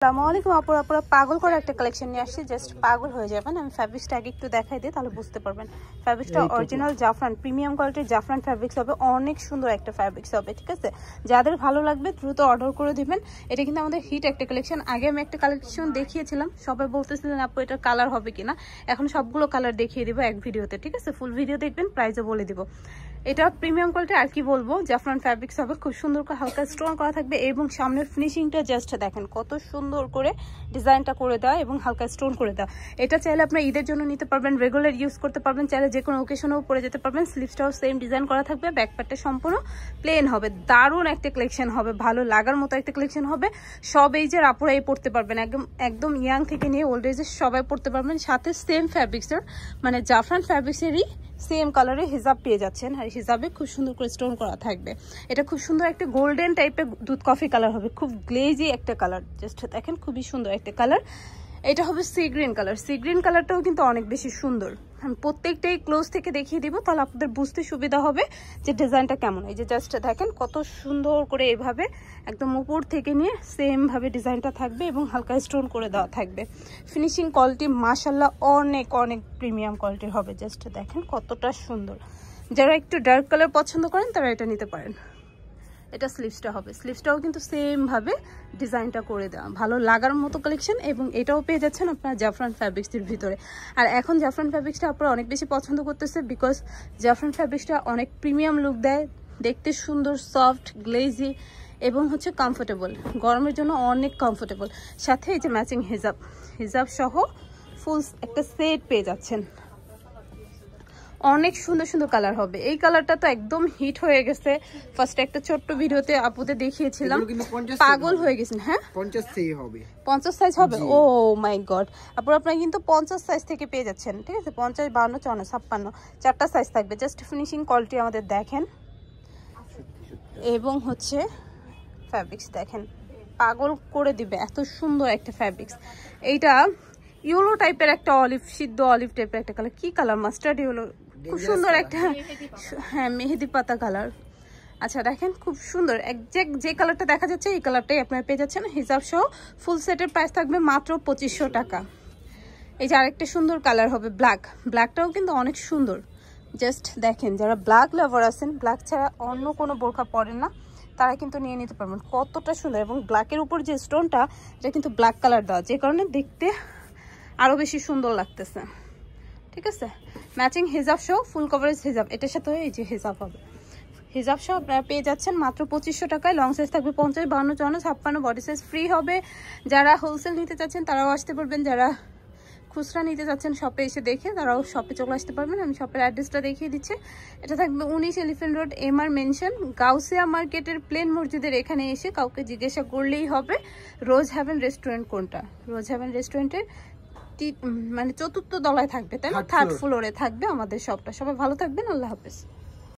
আসসালামু আলাইকুম আপুরা পাগল করে একটা কালেকশন নিয়ে আসছি, জাস্ট পাগল হয়ে যাবেন। আমি ফ্যাব্রিক্সটা আগে একটু দেখাই দিই, তাহলে বুঝতে পারবেন। ফ্যাব্রিক্সটা অরিজিনাল জাফরান প্রিমিয়াম কোয়ালিটির জাফরান ফ্যাব্রিক্স হবে, অনেক সুন্দর একটা ফ্যাব্রিক্স হবে, ঠিক আছে। যাদের ভালো লাগবে দ্রুত অর্ডার করে দিবেন। এটা কিন্তু আমাদের হিট একটা কালেকশন। আগে আমি একটা কালেকশন দেখিয়েছিলাম, সবাই বলতেছিলেন আপু এটার কালার হবে কিনা। এখন সবগুলো কালার দেখিয়ে দিব এক ভিডিওতে, ঠিক আছে। ফুল ভিডিও দেখবেন, প্রাইসও বলে দিব। এটা প্রিমিয়াম কোয়ালিটি, আর কি বলবো, জাফরান ফ্যাব্রিক্স হবে, খুব সুন্দর করে হালকা স্টোন করা থাকবে এবং সামনের ফিনিশিংটা জাস্ট দেখেন কত সুন্দর করে ডিজাইনটা করে দেওয়া এবং হালকা স্টোন করে দেওয়া। এটা চাইলে আপনার ঈদের জন্য নিতে পারবেন, রেগুলার ইউজ করতে পারবেন, চাইলে যে কোনো ওকেশনেও পরে যেতে পারবেন। স্লিভসটাও সেম ডিজাইন করা থাকবে, ব্যাকপ্যাডটা সম্পূর্ণ প্লেন হবে। দারুণ একটা কালেকশন হবে, ভালো লাগার মতো একটা কালেকশন হবে। সব এইজের আপুরাই পড়তে পারবেন, একদম ইয়াং থেকে নিয়ে ওল্ড এজের সবাই পড়তে পারবেন। সাথে সেম ফ্যাব্রিক্সের মানে জাফরান ফ্যাব্রিক্সেরই সেম কালারে হিজাব পেয়ে যাচ্ছেন, আর হিজাবে খুব সুন্দর করে স্টোন করা থাকবে। এটা খুব সুন্দর একটা গোল্ডেন টাইপের দুধ কফি কালার হবে, খুব গ্লেজি একটা কালার, জাস্ট দেখেন খুবই সুন্দর একটা কালার। এটা হবে sea green colour. Sea green কালারটাও কিন্তু অনেক বেশি সুন্দর। আমি প্রত্যেকটাই ক্লোজ থেকে দেখিয়ে দিব, তাহলে আপনাদের বুঝতে সুবিধা হবে যে ডিজাইনটা কেমন। এই যে জাস্ট দেখেন কত সুন্দর করে এভাবে একদম উপর থেকে নিয়ে সেম ভাবে ডিজাইনটা থাকবে এবং হালকা স্টোন করে দেওয়া থাকবে। ফিনিশিং কোয়ালিটি মাশাআল্লাহ অনেক অনেক প্রিমিয়াম কোয়ালিটির হবে। জাস্ট দেখেন কতটা সুন্দর। যারা একটু ডার্ক কালার পছন্দ করেন তারা এটা নিতে পারেন। এটা স্লিভসটা হবে, স্লিভসটাও কিন্তু সেম ভাবে ডিজাইনটা করে দেওয়া, ভালো লাগার মতো কালেকশন। এবং এটাও পেয়ে যাচ্ছেন আপনার জাফরান ফ্যাব্রিক্সের ভিতরে। আর এখন জাফরান ফ্যাব্রিক্সটা আপনারা অনেক বেশি পছন্দ করতেছে, বিকজ জাফরান ফ্যাব্রিক্সটা অনেক প্রিমিয়াম লুক দেয়, দেখতে সুন্দর, সফট, গ্লেজি এবং হচ্ছে কমফোর্টেবল, গরমের জন্য অনেক কমফোর্টেবল। সাথে এই যে ম্যাচিং হিজাব সহ ফুল একটা সেট পেয়ে যাচ্ছেন। অনেক সুন্দর সুন্দর কালার হবে। এই কালারটা তো একদম হিট হয়ে গেছে, ফার্স্টে একটা ছোট্ট ভিডিওতে আপুতে দেখিয়েছিলাম, পাগল হয়ে গেছেন। হ্যাঁ 50 সাইজ হবে। ও মাই গড, আপনারা কিন্তু 50 সাইজ থেকে পেয়ে যাচ্ছেন, ঠিক আছে। 50, 52, 54, 56 চারটা সাইজ থাকবে। জাস্ট ফিনিশিং কোয়ালিটি আমাদের দেখেন এবং হচ্ছে ফ্যাব্রিক্স দেখেন, পাগল করে দিবে, এত সুন্দর একটা ফ্যাব্রিক্স। এইটা ইয়েলো টাইপের একটা অলিভ, সিদ্ধ অলিভ টাইপের একটা কালার, কি কালার, মাস্টার্ড ইয়েলো, খুব সুন্দর একটা, হ্যাঁ মেহেদি পাতা কালার। আচ্ছা দেখেন খুব সুন্দর, একজ্যাক্ট যে কালারটা দেখা যাচ্ছে এই কালারটাই আপনারা পেয়ে যাচ্ছেন। হিজাব সহ ফুল সেটের প্রাইস থাকবে মাত্র 2500 টাকা। এই যে আরেকটা সুন্দর কালার হবে ব্ল্যাকটাও কিন্তু অনেক সুন্দর। জাস্ট দেখেন, যারা ব্ল্যাক লাভার আছেন, ব্ল্যাক ছাড়া অন্য কোনো বোরখা পরেন না, তারা কিন্তু নিয়ে নিতে পারবেন। কতটা সুন্দর, এবং ব্ল্যাকের উপর যে স্টোনটা এটা কিন্তু ব্ল্যাক কালার দেওয়া, যে কারণে দেখতে আরো বেশি সুন্দর লাগতেছে, ঠিক আছে। ম্যাচিং হিজাব সহ ফুল কভারেজ হিজাব, এটার সাথে এই যে হিজাব হবে। হিজাব সহ আপনারা পেয়ে যাচ্ছেন মাত্র 2500 টাকায়। লং সাইজ থাকবে 50, 52, 54, 56, বডি সাইজ ফ্রি হবে। যারা হোলসেল নিতে চাচ্ছেন তারাও আসতে পারবেন, যারা খুচরা নিতে চাচ্ছেন শপে এসে দেখে তারাও শপে চলে আসতে পারবেন। আমি শপের অ্যাড্রেসটা দেখিয়ে দিচ্ছি। এটা থাকবে 19 elephant road, MR mention, Gausia মার্কেটের প্লেন মসজিদের এখানে এসে কাউকে জিজ্ঞাসা করলেই হবে রোজ হ্যাভেন রেস্টুরেন্ট কোনটা। রোজ হ্যাভেন রেস্টুরেন্টের মানে 4th তলায় থাকবে, তাই না, 3rd ফ্লোরে থাকবে আমাদের শপটা। সবাই ভালো থাকবেন, আল্লাহ হাফেজ।